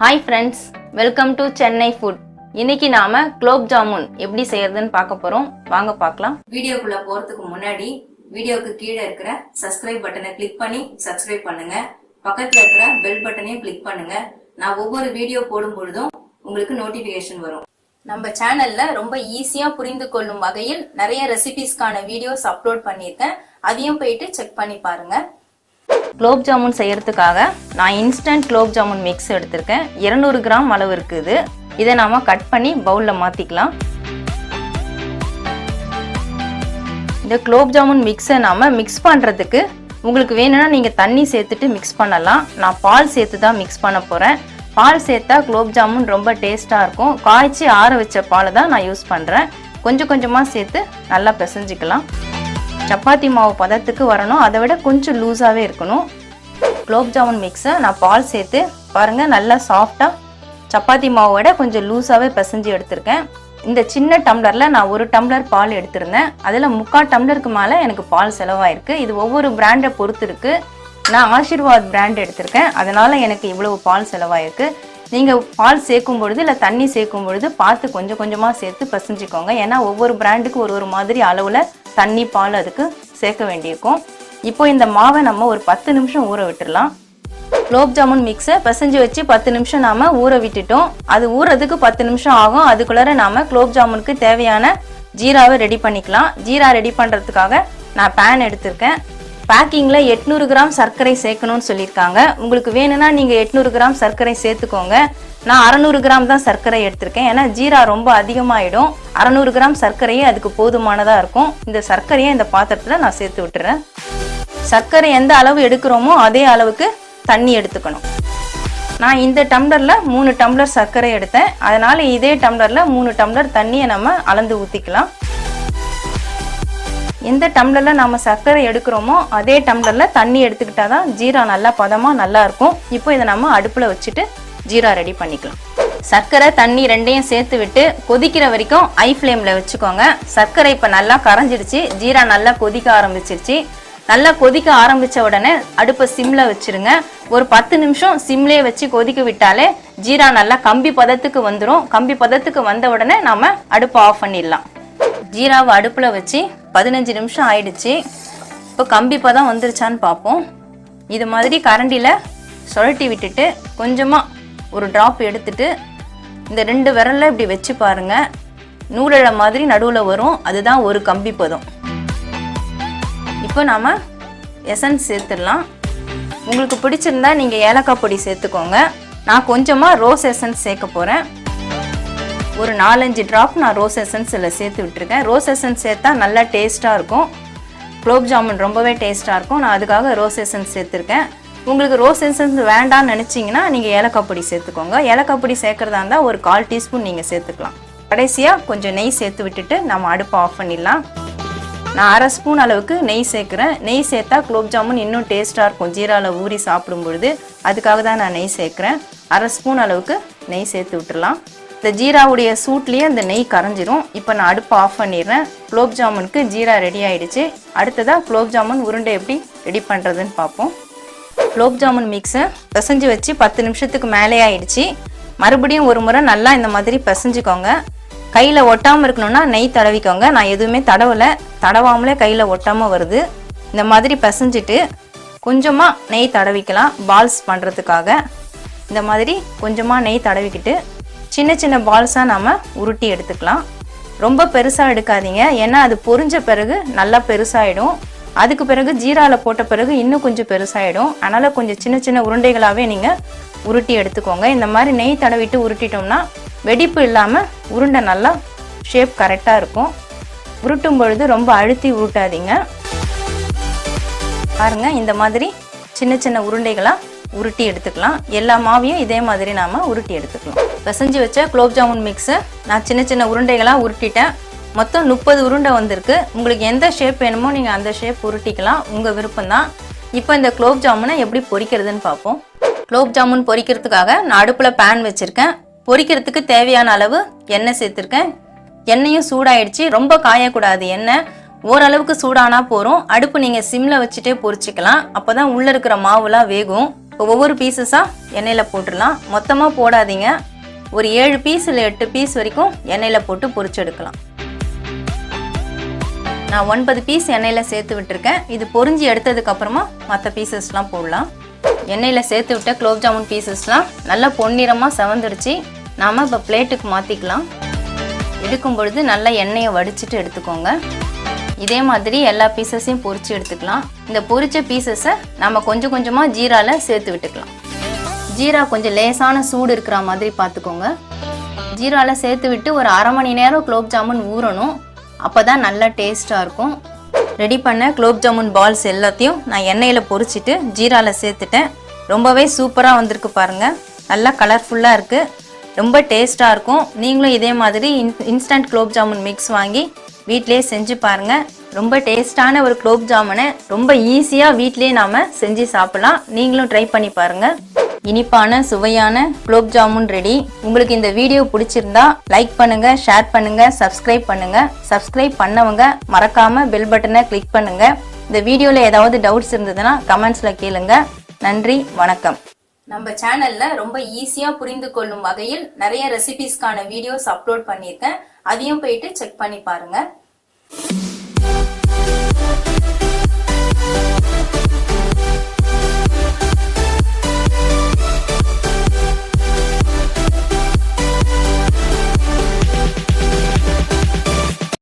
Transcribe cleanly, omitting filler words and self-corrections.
Hi friends, welcome to Chennai Food. இன்னைக்கு நாம குலோப் ஜாமுன் எப்படி செய்யறதுன்னு பார்க்க போறோம். வாங்க பார்க்கலாம். வீடியோக்குள்ள போறதுக்கு முன்னாடி வீடியோக்கு கீழே இருக்கிற subscribe பட்டனை கிளிக் பண்ணி subscribe பண்ணுங்க. பக்கத்துல இருக்கிற பெல் பட்டனையும் கிளிக் பண்ணுங்க. நான் ஒவ்வொரு வீடியோ போடும் பொழுதும் உங்களுக்கு நோட்டிபிகேஷன் வரும். நம்ம சேனல்ல ரொம்ப ஈஸியா புரிந்து கொள்ளும் வகையில் நிறைய ரெசிபீஸ்க்கான வீடியோஸ் அப்லோட் பண்ணியிருக்கேன். அதையும் போயிட்டு செக் பண்ணி பாருங்க. குலோப் ஜாமுன் செய்யறதுக்காக நான் இன்ஸ்டன்ட் குலோப் ஜாமுன் மிக்ஸ் எடுத்திருக்கேன். 200 கிராம் அளவு இருக்குது. இதை நாம கட் பண்ணி பவுல்ல மாத்திக்கலாம். இந்த குலோப் ஜாமுன் மிக்ஸை நாம மிக்ஸ் பண்றதுக்கு உங்களுக்கு வேணும்னா நீங்க தண்ணி சேர்த்துட்டு மிக்ஸ் பண்ணலாம். நான் பால் சேர்த்து தான் மிக்ஸ் பண்ண போறேன். பால் சேர்த்தா குலோப் ஜாமுன் ரொம்ப டேஸ்டா இருக்கும். காய்ச்சி ஆற வச்ச பாலை தான் நான் யூஸ் பண்றேன். கொஞ்சம் கொஞ்சமா சேர்த்து நல்லா பிசைஞ்சிக்கலாம். சப்பாத்தி மாவு பதத்துக்கு வரணும், அதை விட கொஞ்சம் லூஸாகவே இருக்கணும். குலோப் ஜாமுன் மிக்ஸை நான் பால் சேர்த்து பாருங்கள் நல்லா சாஃப்டாக சப்பாத்தி மாவை விட கொஞ்சம் லூஸாகவே பிசைஞ்சு எடுத்திருக்கேன். இந்த சின்ன டம்ளரில் நான் 1 டம்ளர் பால் எடுத்திருந்தேன். அதில் 3/4 டம்ளருக்கு மேலே எனக்கு பால் செலவாயிருக்கு. இது ஒவ்வொரு பிராண்டை பொறுத்து இருக்குது. நான் ஆசீர்வாத் பிராண்ட் எடுத்திருக்கேன், அதனால் எனக்கு இவ்வளவு பால் செலவாயிருக்கு. நீங்கள் பால் சேர்க்கும் பொழுது இல்லை தண்ணி சேர்க்கும் பொழுது பார்த்து கொஞ்சம் கொஞ்சமாக சேர்த்து பிசைஞ்சிக்கோங்க. ஏன்னா ஒவ்வொரு பிராண்டுக்கு ஒரு மாதிரி அளவில் தண்ணி பால் அதுக்கு சேர்க்க வேண்டியிருக்கும். இப்போ இந்த மாவை நம்ம ஒரு 10 நிமிஷம் ஊற விட்டுடலாம். குலோப் ஜாமுன் மிக்ஸை பிசைஞ்சு வச்சு 10 நிமிஷம் நாம் ஊற விட்டுட்டோம். அது ஊறதுக்கு 10 நிமிஷம் ஆகும். அதுக்குள்ளார நாம் குலோப் ஜாமுனுக்கு தேவையான ஜீராவை ரெடி பண்ணிக்கலாம். ஜீரா ரெடி பண்ணுறதுக்காக நான் பேன் எடுத்திருக்கேன். பேக்கிங்கில் 800 கிராம் சர்க்கரை சேர்க்கணும்னு சொல்லியிருக்காங்க. உங்களுக்கு வேணும்னா நீங்கள் 800 கிராம் சர்க்கரை சேர்த்துக்கோங்க. நான் 600 கிராம் தான் சர்க்கரை எடுத்திருக்கேன். ஏன்னா ஜீரா ரொம்ப அதிகமாகிடும். 600 கிராம் சர்க்கரையே அதுக்கு போதுமானதாக இருக்கும். இந்த சர்க்கரையை இந்த பாத்திரத்தில் நான் சேர்த்து விட்டுறேன். சர்க்கரை எந்த அளவு எடுக்கிறோமோ அதே அளவுக்கு தண்ணி எடுத்துக்கணும். நான் இந்த டம்ளரில் 3 டம்ளர் சர்க்கரை எடுத்தேன். அதனால் இதே டம்ளரில் 3 டம்ளர் தண்ணியை நம்ம அளந்து ஊற்றிக்கலாம். எந்த டம்ளரில் நம்ம சர்க்கரை எடுக்கிறோமோ அதே டம்ளரில் தண்ணி எடுத்துக்கிட்டா தான் ஜீரா நல்லா பதமாக நல்லா இருக்கும். இப்போ இதை நம்ம அடுப்பில் வச்சுட்டு ஜீரா ரெடி பண்ணிக்கலாம். சர்க்கரை தண்ணி ரெண்டையும் சேர்த்து விட்டு கொதிக்கிற வரைக்கும் ஹை ஃப்ளேமில் வச்சுக்கோங்க. சர்க்கரை இப்போ நல்லா கரைஞ்சிடுச்சு. ஜீரா நல்லா கொதிக்க ஆரம்பிச்சிருச்சு. நல்லா கொதிக்க ஆரம்பித்த உடனே அடுப்பை சிம்மில் வச்சுருங்க. ஒரு 10 நிமிஷம் சிம்லேயே வச்சு கொதிக்க விட்டாலே ஜீரா நல்லா கம்பி பதத்துக்கு வந்துடும். கம்பி பதத்துக்கு வந்த உடனே நாம் அடுப்பை ஆஃப் பண்ணிடலாம். ஜீராவை அடுப்பில் வச்சு 15 நிமிஷம் ஆயிடுச்சு. இப்போ கம்பி பதம் வந்துருச்சான்னு பார்ப்போம். இது மாதிரி கரண்டியில் சுழட்டி விட்டுட்டு கொஞ்சமாக ஒரு ட்ராப் எடுத்துட்டு இந்த 2 விரலில் இப்படி வச்சு பாருங்கள். நூலழை மாதிரி நடுவில் வரும். அதுதான் ஒரு கம்பி பதம். இப்போ நாம் எசன்ஸ் சேர்த்துடலாம். உங்களுக்கு பிடிச்சிருந்தா நீங்கள் ஏலக்காய் பொடி சேர்த்துக்கோங்க. நான் கொஞ்சமாக ரோஸ் எசன்ஸ் சேர்க்க போகிறேன். ஒரு 4-5 ட்ராப் நான் ரோஸ் எசன்ஸ் இதில் சேர்த்து விட்டுருக்கேன். ரோஸ் எசன்ஸ் சேர்த்தா நல்லா டேஸ்ட்டாக இருக்கும். குலோப் ஜாமுன் ரொம்பவே டேஸ்ட்டாக இருக்கும். நான் அதுக்காக ரோஸ் எசன்ஸ் சேர்த்துருக்கேன். உங்களுக்கு ரோஸ் எசன்ஸ் வேண்டாம்னு நினச்சிங்கன்னா நீங்கள் ஏலக்காய் பொடி சேர்த்துக்கோங்க. ஏலக்காய் பொடி சேர்க்குறதா இருந்தால் ஒரு 1/4 டீஸ்பூன் நீங்கள் சேர்த்துக்கலாம். கடைசியாக கொஞ்சம் நெய் சேர்த்து விட்டுட்டு நம்ம அடுப்பை ஆஃப் பண்ணிடலாம். நான் 1/2 ஸ்பூன் அளவுக்கு நெய் சேர்க்குறேன். நெய் சேர்த்தா குலோப் ஜாமுன் இன்னும் டேஸ்ட்டாக இருக்கும் ஜீராவில் ஊறி சாப்பிடும் பொழுது. அதுக்காக தான் நான் நெய் சேர்க்குறேன். 1/2 ஸ்பூன் அளவுக்கு நெய் சேர்த்து விட்டுடலாம். இந்த ஜீராவுடைய சூட்லேயே அந்த நெய் கரைஞ்சிரும். இப்போ நான் அடுப்பை ஆஃப் பண்ணிடுறேன். குலோப் ஜாமுனுக்கு ஜீரா ரெடி ஆகிடுச்சு. அடுத்ததாக குலோப் ஜாமுன் உருண்டை எப்படி ரெடி பண்ணுறதுன்னு பார்ப்போம். குலோப் ஜாமுன் மிக்ஸை பிசைஞ்சு வச்சு 10 நிமிஷத்துக்கு மேலே ஆகிடுச்சு. மறுபடியும் ஒரு முறை நல்லா இந்த மாதிரி பிசைஞ்சிக்கோங்க. கையில் ஒட்டாமல் இருக்கணும்னா நெய் தடவிக்கோங்க. நான் எதுவுமே தடவாமலே கையில் ஒட்டாமல் வருது. இந்த மாதிரி பிசைஞ்சிட்டு கொஞ்சமாக நெய் தடவிக்கலாம். பால்ஸ் பண்ணுறதுக்காக இந்த மாதிரி கொஞ்சமாக நெய் தடவிக்கிட்டு சின்ன சின்ன பால்ஸாக நம்ம உருட்டி எடுத்துக்கலாம். ரொம்ப பெருசாக எடுக்காதீங்க, ஏன்னா அது பொரிஞ்ச பிறகு நல்லா பெருசாகிடும். அதுக்கு பிறகு ஜீராவில் போட்ட பிறகு இன்னும் கொஞ்சம் பெருசாகிடும். அதனால் கொஞ்சம் சின்ன சின்ன உருண்டைகளாகவே நீங்கள் உருட்டி எடுத்துக்கோங்க. இந்த மாதிரி நெய் தடவிட்டு உருட்டிட்டோம்னா வெடிப்பு இல்லாமல் உருண்டை நல்லா ஷேப் கரெக்டாக இருக்கும். உருட்டும் பொழுது ரொம்ப அழுத்தி உருட்டாதீங்க. பாருங்கள், இந்த மாதிரி சின்ன சின்ன உருண்டைகளாக உருட்டி எடுத்துக்கலாம். எல்லா மாவையும் இதே மாதிரி நாம் உருட்டி எடுத்துக்கலாம். பிசைஞ்சு வச்ச குலோப் ஜாமுன் மிக்ஸை நான் சின்ன சின்ன உருண்டைகளாக உருட்டிட்டேன். மொத்தம் 30 உருண்டை வந்திருக்கு. உங்களுக்கு எந்த ஷேப் வேணுமோ நீங்கள் அந்த ஷேப் உருட்டிக்கலாம், உங்கள் விருப்பம்தான். இப்போ இந்த குலோப் ஜாமுனை எப்படி பொரிக்கிறதுன்னு பார்ப்போம். குலோப் ஜாமுன் பொரிக்கிறதுக்காக நான் அடுப்பில் பேன் வச்சுருக்கேன். பொரிக்கிறதுக்கு தேவையான அளவு எண்ணெய் சேர்த்துருக்கேன். எண்ணெயும் சூடாயிடுச்சு. ரொம்ப காயக்கூடாது எண்ணெய். ஓரளவுக்கு சூடானா போகிறோம். அடுப்பு நீங்கள் சிம்மில் வச்சுட்டே பொரிச்சிக்கலாம். அப்போ தான் உள்ளே இருக்கிற மாவுலாம் வேகும். இப்போ ஒவ்வொரு பீசஸாக எண்ணெயில் போட்டுடலாம். மொத்தமாக போடாதீங்க. ஒரு 7 பீஸ் இல்லை 8 பீஸ் வரைக்கும் எண்ணெயில் போட்டு பொரிச்சு எடுக்கலாம். நான் 9 பீஸ் எண்ணெயில் சேர்த்து விட்டுருக்கேன். இது பொரிஞ்சு எடுத்ததுக்கப்புறமா மற்ற பீசஸ்லாம் போடலாம். எண்ணெயில் சேர்த்து விட்ட குலோப் ஜாமுன் பீசஸ்லாம் நல்லா பொன்னிறமாக செவந்துடுச்சு. நாம் இப்போ பிளேட்டுக்கு மாற்றிக்கலாம். எடுக்கும் பொழுது நல்லா எண்ணெயை வடிச்சிட்டு எடுத்துக்கோங்க. இதே மாதிரி எல்லா பீசஸையும் பொரிச்சு எடுத்துக்கலாம். இந்த பொரிச்ச பீசஸை நம்ம கொஞ்சம் கொஞ்சமாக ஜீராவில் சேர்த்து விட்டுக்கலாம். ஜீரா கொஞ்சம் லேசான சூடு இருக்கிற மாதிரி பார்த்துக்கோங்க. ஜீராவில் சேர்த்து விட்டு ஒரு அரை மணி நேரம் குலோப் ஜாமுன் ஊறணும். அப்போ தான் நல்லா டேஸ்ட்டாக இருக்கும். ரெடி பண்ண குலோப் ஜாமுன் பால்ஸ் எல்லாத்தையும் நான் எண்ணெயில் பொரிச்சிட்டு ஜீராவில் சேர்த்துட்டேன். ரொம்பவே சூப்பராக வந்திருக்கு பாருங்கள். நல்லா கலர்ஃபுல்லாக இருக்குது. ரொம்ப டேஸ்ட்டாக இருக்கும். நீங்களும் இதே மாதிரி இன்ஸ்டன்ட் குலோப் ஜாமுன் மிக்ஸ் வாங்கி வீட்டிலே செஞ்சு பாருங்கள். ரொம்ப டேஸ்டான ஒரு குலோப் ஜாமுனை ரொம்ப ஈஸியாக வீட்டிலே நாம் செஞ்சு சாப்பிடலாம். நீங்களும் ட்ரை பண்ணி பாருங்கள். இனிப்பான சுவையான குலோப் ஜாமுன் ரெடி. உங்களுக்கு இந்த வீடியோ பிடிச்சிருந்தா லைக் பண்ணுங்க, ஷேர் பண்ணுங்க, சப்ஸ்கிரைப் பண்ணுங்க. சப்ஸ்கிரைப் பண்ணவங்க மறக்காம பெல் பட்டனை கிளிக் பண்ணுங்க. இந்த வீடியோல ஏதாவது டவுட்ஸ் இருந்ததுன்னா கமெண்ட்ஸ்ல கேளுங்க. நன்றி, வணக்கம். நம்ம சேனல்ல ரொம்ப ஈஸியா புரிந்து கொள்ளும் வகையில் நிறைய ரெசிபிஸ்க்கான வீடியோஸ் அப்லோட் பண்ணியிருக்கேன். அதையும் போயிட்டு செக் பண்ணி பாருங்க.